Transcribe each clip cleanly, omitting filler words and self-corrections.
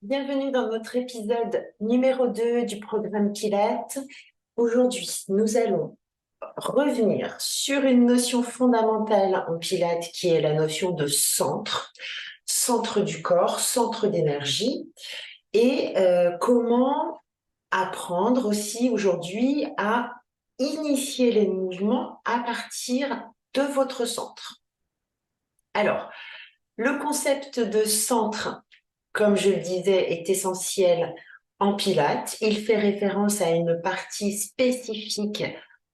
Bienvenue dans notre épisode numéro 2 du programme Pilates. Aujourd'hui, nous allons revenir sur une notion fondamentale en Pilates qui est la notion de centre, centre du corps, centre d'énergie et comment apprendre aussi aujourd'hui à initier les mouvements à partir de votre centre. Alors, le concept de centre, comme je le disais, est essentiel en Pilates. Il fait référence à une partie spécifique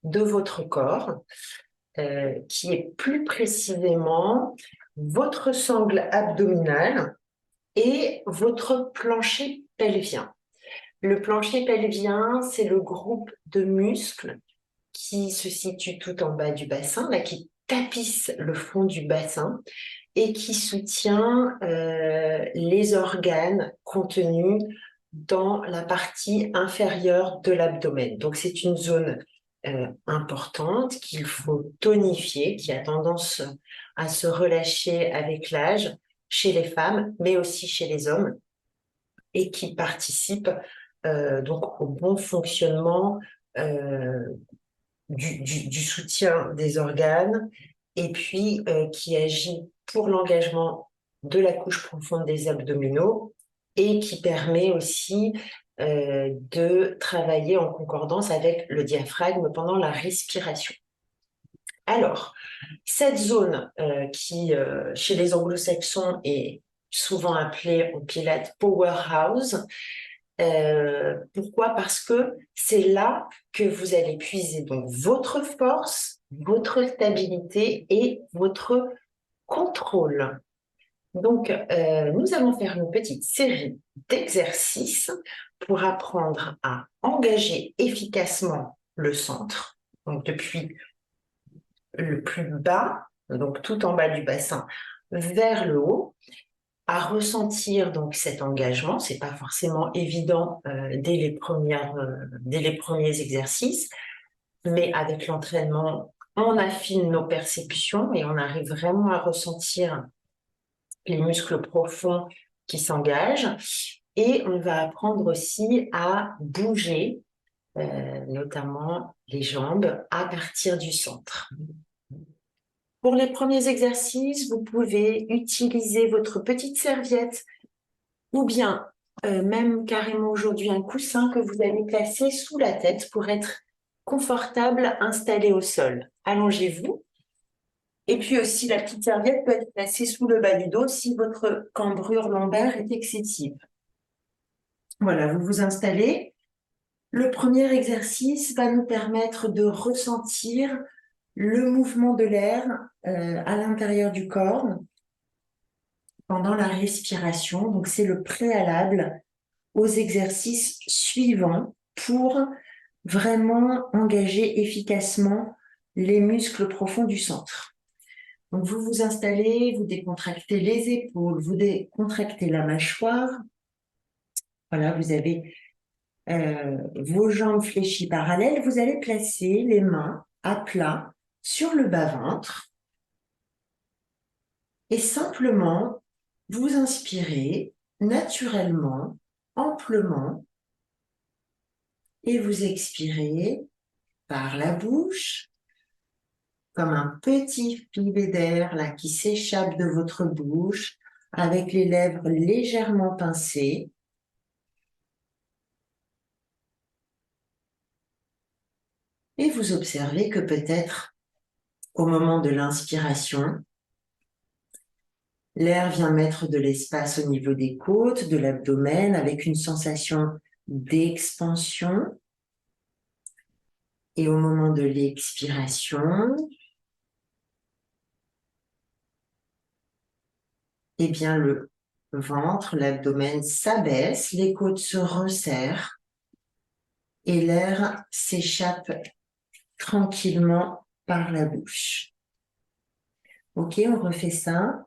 de votre corps, qui est plus précisément votre sangle abdominale et votre plancher pelvien. Le plancher pelvien, c'est le groupe de muscles qui se situe tout en bas du bassin, là, qui tapisse le fond du bassin et qui soutient les organes contenus dans la partie inférieure de l'abdomen. Donc, c'est une zone importante qu'il faut tonifier, qui a tendance à se relâcher avec l'âge chez les femmes, mais aussi chez les hommes, et qui participe donc au bon fonctionnement du soutien des organes et puis qui agit pour l'engagement de la couche profonde des abdominaux et qui permet aussi de travailler en concordance avec le diaphragme pendant la respiration. Alors, cette zone qui, chez les anglo-saxons, est souvent appelée en pilates powerhouse. Pourquoi? Parce que c'est là que vous allez puiser donc votre force, votre stabilité et votre contrôle. Donc, nous allons faire une petite série d'exercices pour apprendre à engager efficacement le centre, donc depuis le plus bas, donc tout en bas du bassin, vers le haut, à ressentir donc cet engagement. C'est pas forcément évident dès les premiers exercices, mais avec l'entraînement, on affine nos perceptions et on arrive vraiment à ressentir les muscles profonds qui s'engagent. Et on va apprendre aussi à bouger, notamment les jambes, à partir du centre. Pour les premiers exercices, vous pouvez utiliser votre petite serviette ou bien même carrément aujourd'hui un coussin que vous allez placer sous la tête pour être confortable installé au sol. Allongez-vous. Et puis aussi, la petite serviette peut être placée sous le bas du dos si votre cambrure lombaire est excessive. Voilà, vous vous installez. Le premier exercice va nous permettre de ressentir le mouvement de l'air à l'intérieur du corps pendant la respiration. Donc, c'est le préalable aux exercices suivants pour vraiment engager efficacement les muscles profonds du centre. Donc, vous vous installez, vous décontractez les épaules, vous décontractez la mâchoire. Voilà, vous avez vos jambes fléchies parallèles. Vous allez placer les mains à plat sur le bas-ventre et simplement vous inspirez naturellement, amplement, et vous expirez par la bouche, comme un petit filet d'air là qui s'échappe de votre bouche, avec les lèvres légèrement pincées. Et vous observez que peut-être, au moment de l'inspiration, l'air vient mettre de l'espace au niveau des côtes, de l'abdomen, avec une sensation d'expansion. Et au moment de l'expiration, eh bien, le ventre, l'abdomen s'abaisse, les côtes se resserrent et l'air s'échappe tranquillement par la bouche. Ok, on refait ça.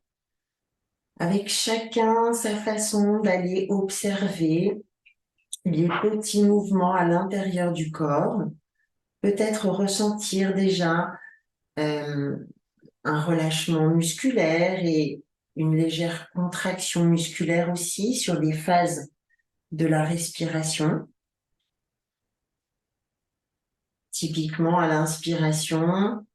Avec chacun sa façon d'aller observer les petits mouvements à l'intérieur du corps. Peut-être ressentir déjà un relâchement musculaire et une légère contraction musculaire aussi sur les phases de la respiration. Typiquement, à l'inspiration,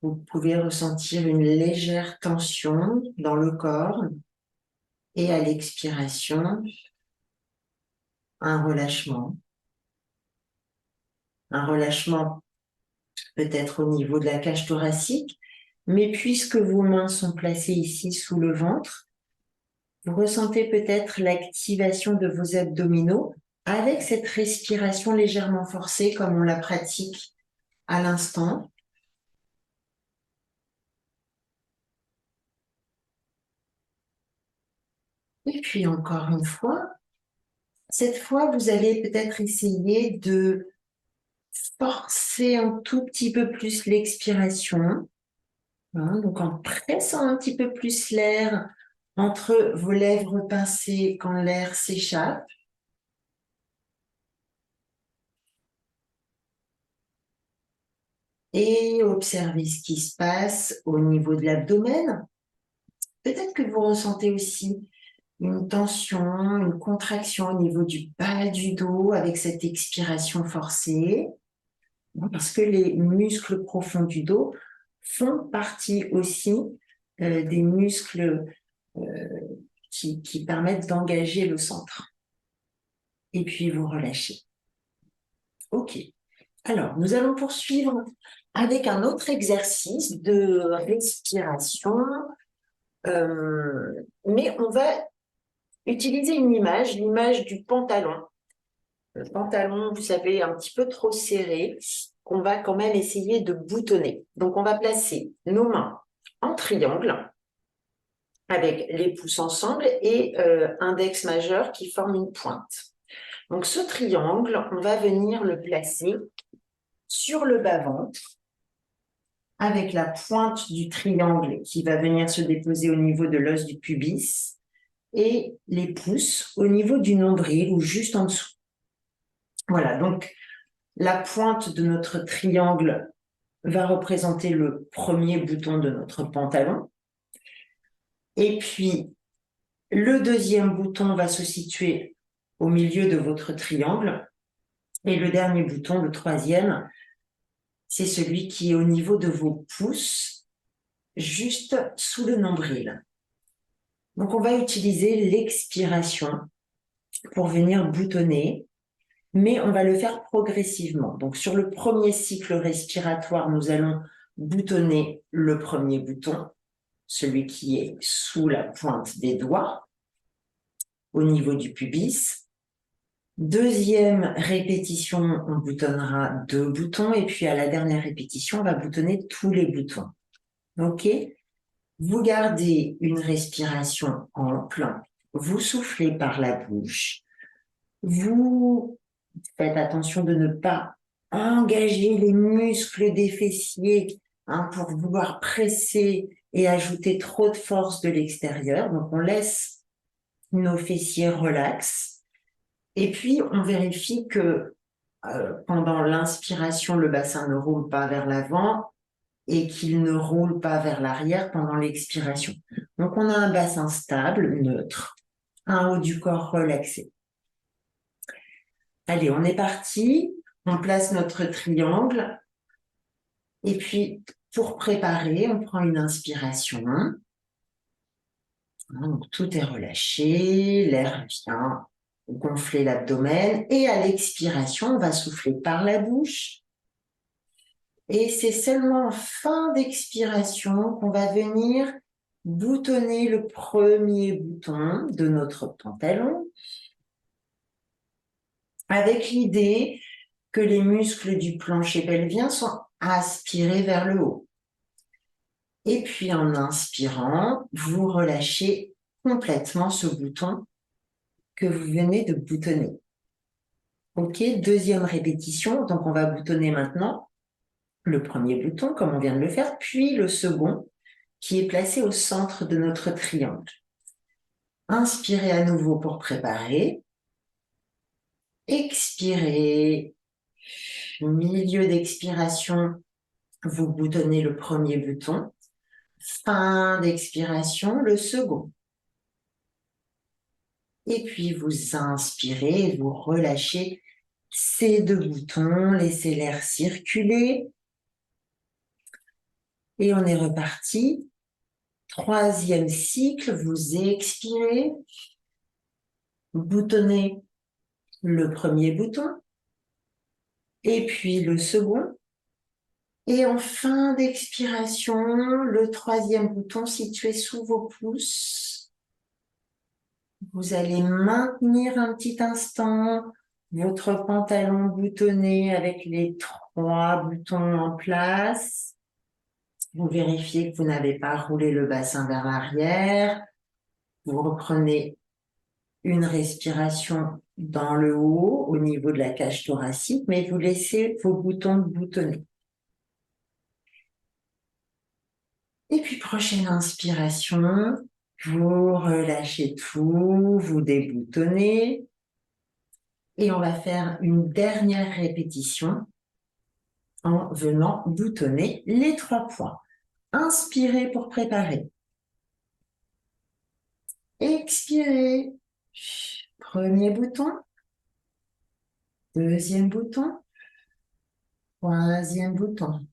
vous pouvez ressentir une légère tension dans le corps et à l'expiration, un relâchement. Un relâchement peut-être au niveau de la cage thoracique, mais puisque vos mains sont placées ici sous le ventre, vous ressentez peut-être l'activation de vos abdominaux avec cette respiration légèrement forcée comme on la pratique à l'instant. Et puis encore une fois, cette fois, vous allez peut-être essayer de forcer un tout petit peu plus l'expiration, hein, donc en pressant un petit peu plus l'air entre vos lèvres pincées quand l'air s'échappe. Et observez ce qui se passe au niveau de l'abdomen. Peut-être que vous ressentez aussi une tension, une contraction au niveau du bas du dos avec cette expiration forcée, parce que les muscles profonds du dos font partie aussi des muscles qui permettent d'engager le centre. Et puis vous relâchez. Ok. Alors, nous allons poursuivre avec un autre exercice de respiration, mais on va utiliser une image, l'image du pantalon. Le pantalon, vous savez, un petit peu trop serré, qu'on va quand même essayer de boutonner. Donc, on va placer nos mains en triangle, avec les pouces ensemble et index majeur qui forme une pointe. Donc, ce triangle, on va venir le placer sur le bas-ventre, avec la pointe du triangle qui va venir se déposer au niveau de l'os du pubis et les pouces au niveau du nombril ou juste en dessous. Voilà, donc la pointe de notre triangle va représenter le premier bouton de notre pantalon. Et puis, le deuxième bouton va se situer au milieu de votre triangle. Et le dernier bouton, le troisième, c'est celui qui est au niveau de vos pouces, juste sous le nombril. Donc, on va utiliser l'expiration pour venir boutonner, mais on va le faire progressivement. Donc, sur le premier cycle respiratoire, nous allons boutonner le premier bouton, celui qui est sous la pointe des doigts, au niveau du pubis. Deuxième répétition, on boutonnera 2 boutons, et puis à la dernière répétition, on va boutonner tous les boutons. OK? Vous gardez une respiration ample, vous soufflez par la bouche, vous faites attention de ne pas engager les muscles des fessiers pour vouloir presser et ajouter trop de force de l'extérieur. Donc, on laisse nos fessiers relax. Et puis, on vérifie que pendant l'inspiration, le bassin ne roule pas vers l'avant et qu'il ne roule pas vers l'arrière pendant l'expiration. Donc, on a un bassin stable, neutre, un haut du corps relaxé. Allez, on est parti. On place notre triangle. Et puis, pour préparer, on prend une inspiration. Donc, tout est relâché, l'air vient gonfler l'abdomen. Et à l'expiration, on va souffler par la bouche. Et c'est seulement en fin d'expiration qu'on va venir boutonner le premier bouton de notre pantalon, avec l'idée que les muscles du plancher pelvien sont aspirés vers le haut. Et puis en inspirant, vous relâchez complètement ce bouton que vous venez de boutonner. Ok, deuxième répétition, donc on va boutonner maintenant le premier bouton comme on vient de le faire, puis le second qui est placé au centre de notre triangle. Inspirez à nouveau pour préparer. Expirez. Milieu d'expiration, vous boutonnez le premier bouton. Fin d'expiration, le second. Et puis, vous inspirez, vous relâchez ces deux boutons, laissez l'air circuler. Et on est reparti. Troisième cycle, vous expirez. Vous boutonnez le premier bouton. Et puis le second. Et en fin d'expiration, le troisième bouton situé sous vos pouces. Vous allez maintenir un petit instant votre pantalon boutonné avec les trois boutons en place. Vous vérifiez que vous n'avez pas roulé le bassin vers l'arrière. Vous reprenez une respiration dans le haut, au niveau de la cage thoracique, mais vous laissez vos boutons boutonnés. Et puis, prochaine inspiration, vous relâchez tout, vous déboutonnez. Et on va faire une dernière répétition en venant boutonner les trois points. Inspirez pour préparer. Expirez. Premier bouton. Deuxième bouton. Troisième bouton.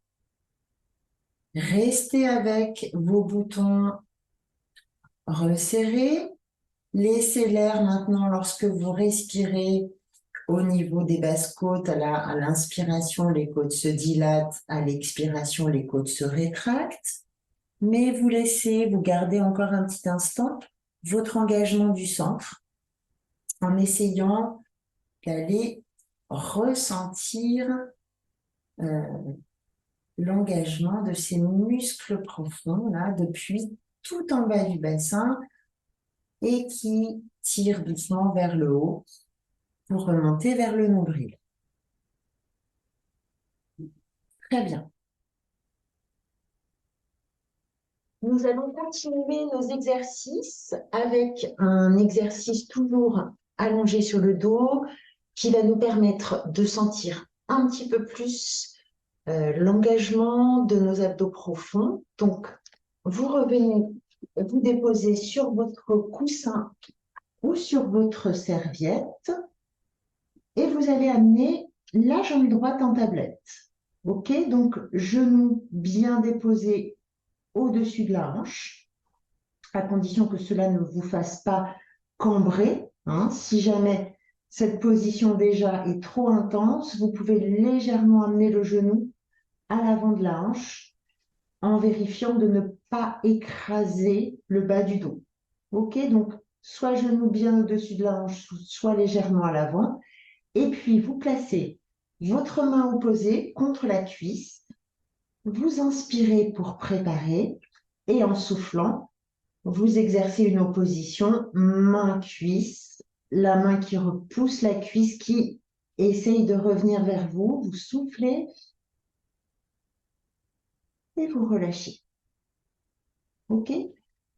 Restez avec vos boutons resserrés. Laissez l'air maintenant lorsque vous respirez au niveau des basses côtes. À l'inspiration, les côtes se dilatent. À l'expiration, les côtes se rétractent. Mais vous gardez encore un petit instant votre engagement du centre en essayant d'aller ressentir l'engagement de ces muscles profonds là depuis tout en bas du bassin et qui tirent doucement vers le haut pour remonter vers le nombril. Très bien. Nous allons continuer nos exercices avec un exercice toujours allongé sur le dos qui va nous permettre de sentir un petit peu plus l'engagement de nos abdos profonds. Donc, vous revenez, vous déposez sur votre coussin ou sur votre serviette et vous allez amener la jambe droite en tablette. OK? Donc, genou bien déposé au-dessus de la hanche, à condition que cela ne vous fasse pas cambrer. Hein. Si jamais cette position déjà est trop intense, vous pouvez légèrement amener le genou à l'avant de la hanche en vérifiant de ne pas écraser le bas du dos. OK? Donc, soit genou bien au-dessus de la hanche, soit légèrement à l'avant. Et puis, vous placez votre main opposée contre la cuisse. Vous inspirez pour préparer et en soufflant, vous exercez une opposition main-cuisse, la main qui repousse la cuisse, qui essaye de revenir vers vous. Vous soufflez et vous relâchez. OK?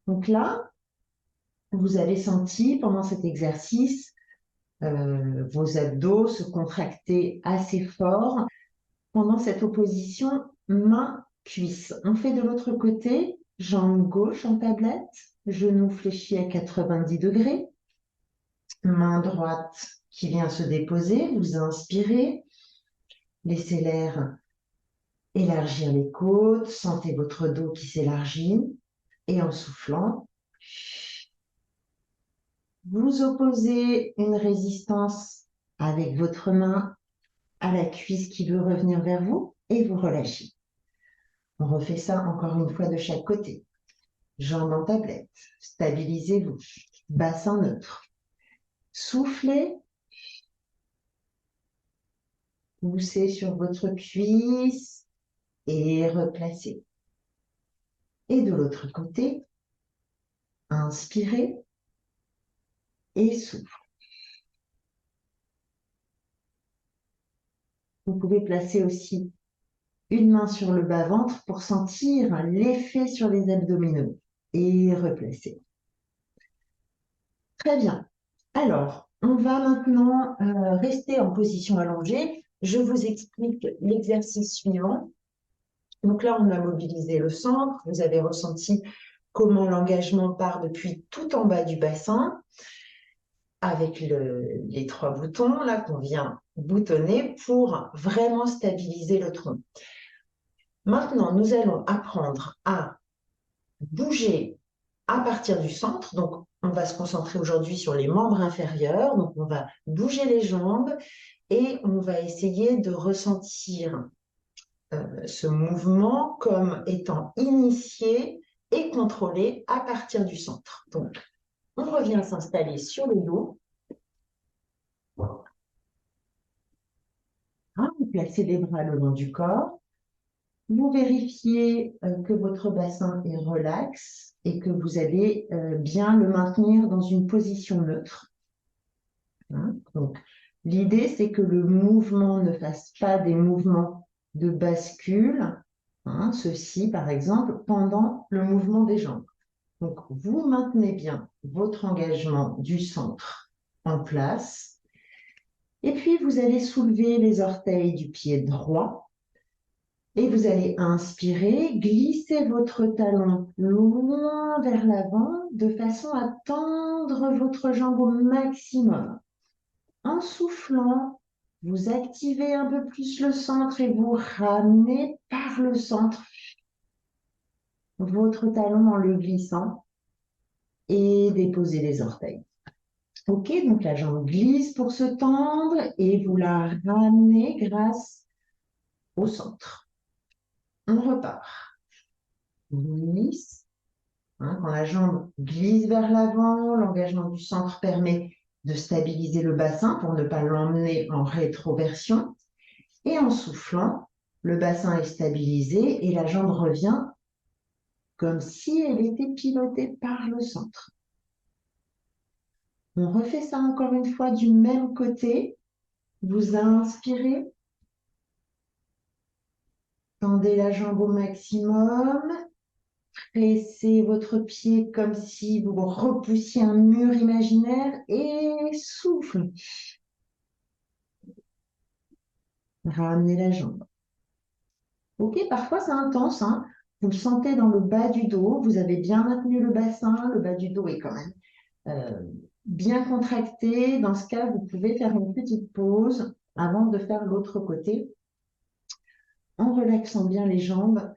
Donc là, vous avez senti pendant cet exercice vos abdos se contracter assez fort pendant cette opposition main-cuisse. On fait de l'autre côté, jambe gauche en tablette, genou fléchi à 90 degrés, main droite qui vient se déposer, vous inspirez, laissez l'air élargir les côtes, sentez votre dos qui s'élargit et en soufflant, vous opposez une résistance avec votre main à la cuisse qui veut revenir vers vous et vous relâchez. On refait ça encore une fois de chaque côté. Jambes en tablette, stabilisez-vous, bassin neutre. Soufflez, poussez sur votre cuisse et replacez. Et de l'autre côté, inspirez et soufflez. Vous pouvez placer aussi une main sur le bas-ventre pour sentir l'effet sur les abdominaux et replacer. Très bien. Alors, on va maintenant rester en position allongée. Je vous explique l'exercice suivant. Donc là, on a mobilisé le centre. Vous avez ressenti comment l'engagement part depuis tout en bas du bassin. avec les 3 boutons là qu'on vient boutonner pour vraiment stabiliser le tronc. Maintenant, nous allons apprendre à bouger à partir du centre. Donc, on va se concentrer aujourd'hui sur les membres inférieurs. Donc, on va bouger les jambes et on va essayer de ressentir ce mouvement comme étant initié et contrôlé à partir du centre. Donc, on revient s'installer sur le dos. Vous placez les bras le long du corps. Vous vérifiez que votre bassin est relax et que vous allez bien le maintenir dans une position neutre. Donc, l'idée, c'est que le mouvement ne fasse pas des mouvements de bascule, ceci par exemple, pendant le mouvement des jambes. Donc, vous maintenez bien votre engagement du centre en place. Et puis, vous allez soulever les orteils du pied droit. Et vous allez inspirer, glisser votre talon loin vers l'avant de façon à tendre votre jambe au maximum. En soufflant, vous activez un peu plus le centre et vous ramenez par le centre votre talon en le glissant et déposez les orteils. Ok, donc la jambe glisse pour se tendre et vous la ramenez grâce au centre. On repart. Glisse. Quand la jambe glisse vers l'avant, l'engagement du centre permet de stabiliser le bassin pour ne pas l'emmener en rétroversion. Et en soufflant, le bassin est stabilisé et la jambe revient comme si elle était pilotée par le centre. On refait ça encore une fois du même côté. Vous inspirez. Tendez la jambe au maximum. Pressez votre pied comme si vous repoussiez un mur imaginaire et souffle. Ramenez la jambe. Ok, parfois c'est intense, Vous le sentez dans le bas du dos, vous avez bien maintenu le bassin, le bas du dos est quand même bien contracté. Dans ce cas, vous pouvez faire une petite pause avant de faire l'autre côté en relaxant bien les jambes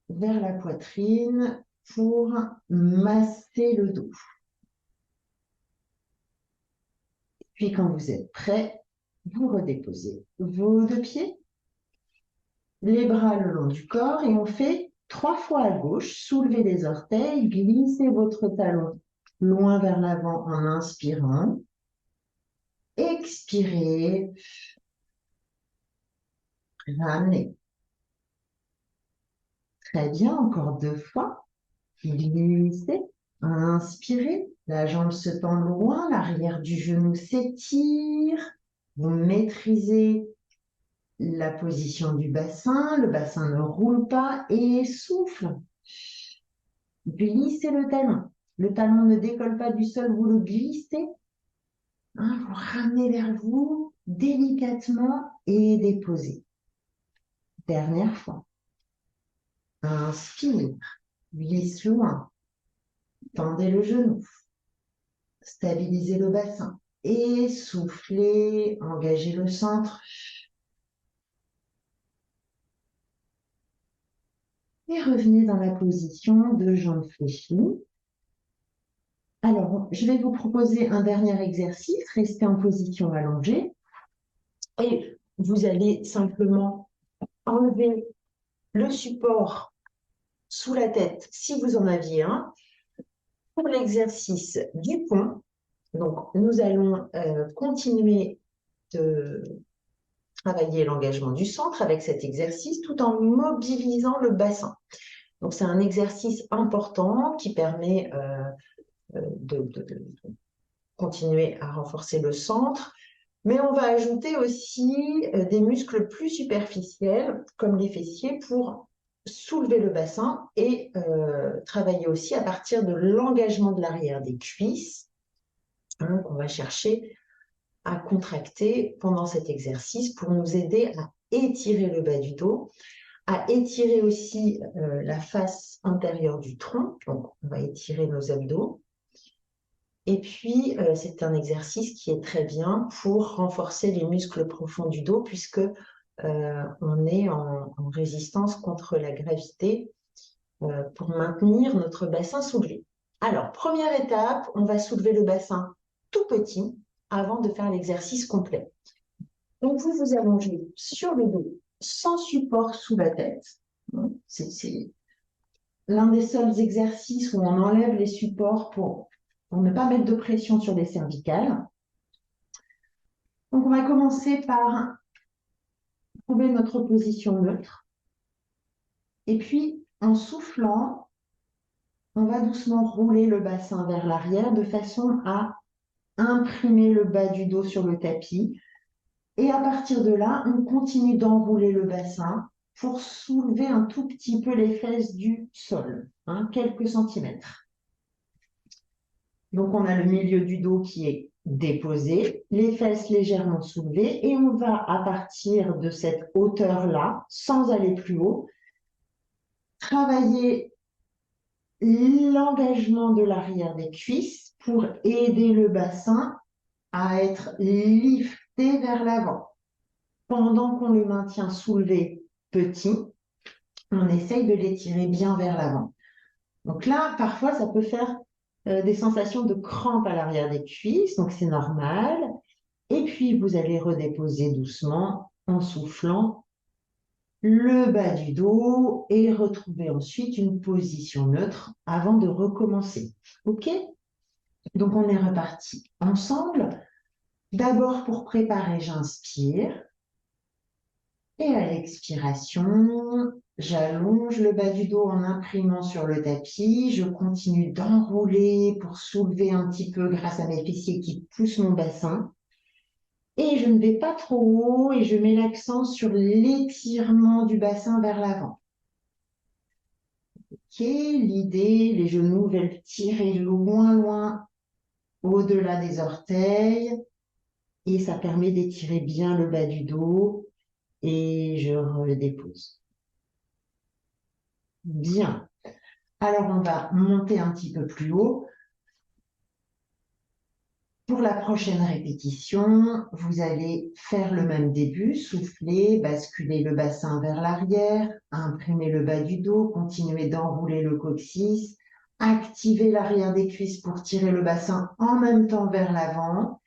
vers la poitrine pour masser le dos. Puis quand vous êtes prêt, vous redéposez vos 2 pieds, les bras le long du corps et on fait 3 fois à gauche. Soulevez les orteils, glissez votre talon loin vers l'avant en inspirant. Expirez. Ramenez. Très bien, encore 2 fois. Glissez. Inspirez. La jambe se tend loin, l'arrière du genou s'étire. Vous maîtrisez la position du bassin, le bassin ne roule pas et souffle. Glissez le talon. Le talon ne décolle pas du sol, vous le glissez. Vous ramenez vers vous délicatement et déposez. Dernière fois. Inspire, glisse loin, tendez le genou, stabilisez le bassin et soufflez, engagez le centre. Et revenez dans la position de jambes fléchies. Alors, je vais vous proposer un dernier exercice. Restez en position allongée. Et vous allez simplement enlever le support sous la tête, si vous en aviez un, pour l'exercice du pont. Donc, nous allons continuer de travailler l'engagement du centre avec cet exercice tout en mobilisant le bassin. Donc, c'est un exercice important qui permet de continuer à renforcer le centre, mais on va ajouter aussi des muscles plus superficiels, comme les fessiers, pour soulever le bassin et travailler aussi à partir de l'engagement de l'arrière des cuisses, qu'on va chercher à contracter pendant cet exercice pour nous aider à étirer le bas du dos, à étirer aussi la face intérieure du tronc. Donc, on va étirer nos abdos. Et puis, c'est un exercice qui est très bien pour renforcer les muscles profonds du dos puisque on est en résistance contre la gravité pour maintenir notre bassin soulevé. Alors, première étape, on va soulever le bassin tout petit avant de faire l'exercice complet. Donc, vous vous allongez sur le dos sans support sous la tête. C'est l'un des seuls exercices où on enlève les supports pour ne pas mettre de pression sur les cervicales. Donc, on va commencer par trouver notre position neutre. Et puis, en soufflant, on va doucement rouler le bassin vers l'arrière de façon à imprimer le bas du dos sur le tapis. Et à partir de là, on continue d'enrouler le bassin pour soulever un tout petit peu les fesses du sol, quelques centimètres. Donc, on a le milieu du dos qui est déposé, les fesses légèrement soulevées, et on va, à partir de cette hauteur-là, sans aller plus haut, travailler l'engagement de l'arrière des cuisses pour aider le bassin à être lifté vers l'avant. Pendant qu'on le maintient soulevé petit, on essaye de l'étirer bien vers l'avant. Donc là, parfois, ça peut faire des sensations de crampes à l'arrière des cuisses, donc c'est normal. Et puis, vous allez redéposer doucement en soufflant le bas du dos et retrouver ensuite une position neutre avant de recommencer. OK? Donc, on est reparti ensemble. D'abord, pour préparer, j'inspire. Et à l'expiration, j'allonge le bas du dos en imprimant sur le tapis. Je continue d'enrouler pour soulever un petit peu grâce à mes fessiers qui poussent mon bassin. Et je ne vais pas trop haut et je mets l'accent sur l'étirement du bassin vers l'avant. Ok, l'idée, les genoux veulent tirer loin, loin au-delà des orteils. Et ça permet d'étirer bien le bas du dos. Et je redépose. Bien. Alors, on va monter un petit peu plus haut. Pour la prochaine répétition, vous allez faire le même début, souffler, basculer le bassin vers l'arrière, imprimer le bas du dos, continuer d'enrouler le coccyx, activer l'arrière des cuisses pour tirer le bassin en même temps vers l'avant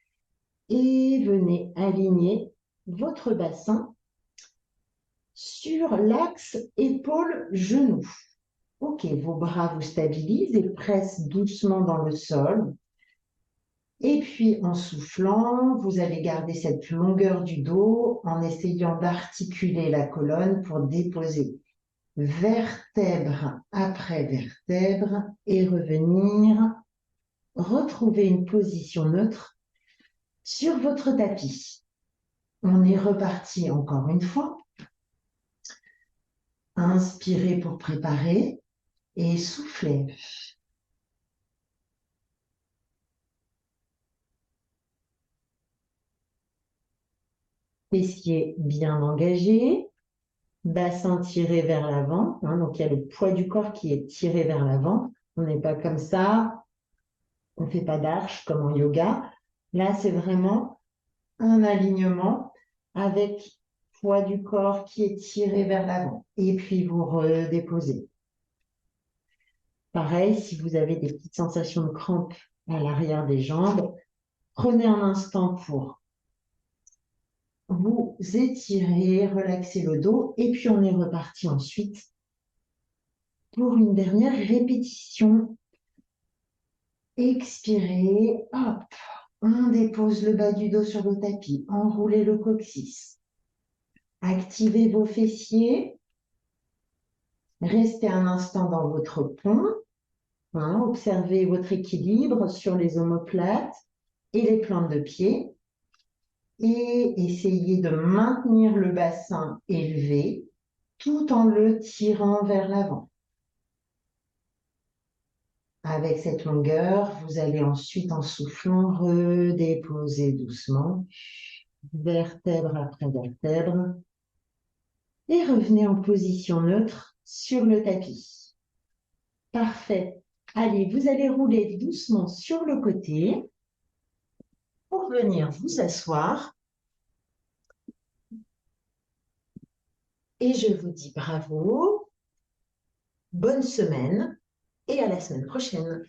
et venez aligner votre bassin sur l'axe épaule-genou. Ok, vos bras vous stabilisent et pressent doucement dans le sol. Et puis, en soufflant, vous allez garder cette longueur du dos en essayant d'articuler la colonne pour déposer vertèbre après vertèbre et revenir retrouver une position neutre sur votre tapis. On est reparti encore une fois. Inspirez pour préparer et soufflez. Fessiers bien engagés, bassin tiré vers l'avant, donc il y a le poids du corps qui est tiré vers l'avant. On n'est pas comme ça, on ne fait pas d'arche comme en yoga. Là, c'est vraiment un alignement avec poids du corps qui est tiré vers l'avant. Et puis, vous redéposez. Pareil, si vous avez des petites sensations de crampes à l'arrière des jambes, prenez un instant pour vous étirez, relaxez le dos et puis on est reparti ensuite pour une dernière répétition. Expirez, hop, on dépose le bas du dos sur le tapis, enroulez le coccyx, activez vos fessiers, restez un instant dans votre pont, observez votre équilibre sur les omoplates et les plantes de pied. Et essayez de maintenir le bassin élevé tout en le tirant vers l'avant. Avec cette longueur, vous allez ensuite, en soufflant, redéposer doucement, vertèbre après vertèbre, et revenez en position neutre sur le tapis. Parfait. Allez, vous allez rouler doucement sur le côté pour venir vous asseoir. Et je vous dis bravo, bonne semaine et à la semaine prochaine.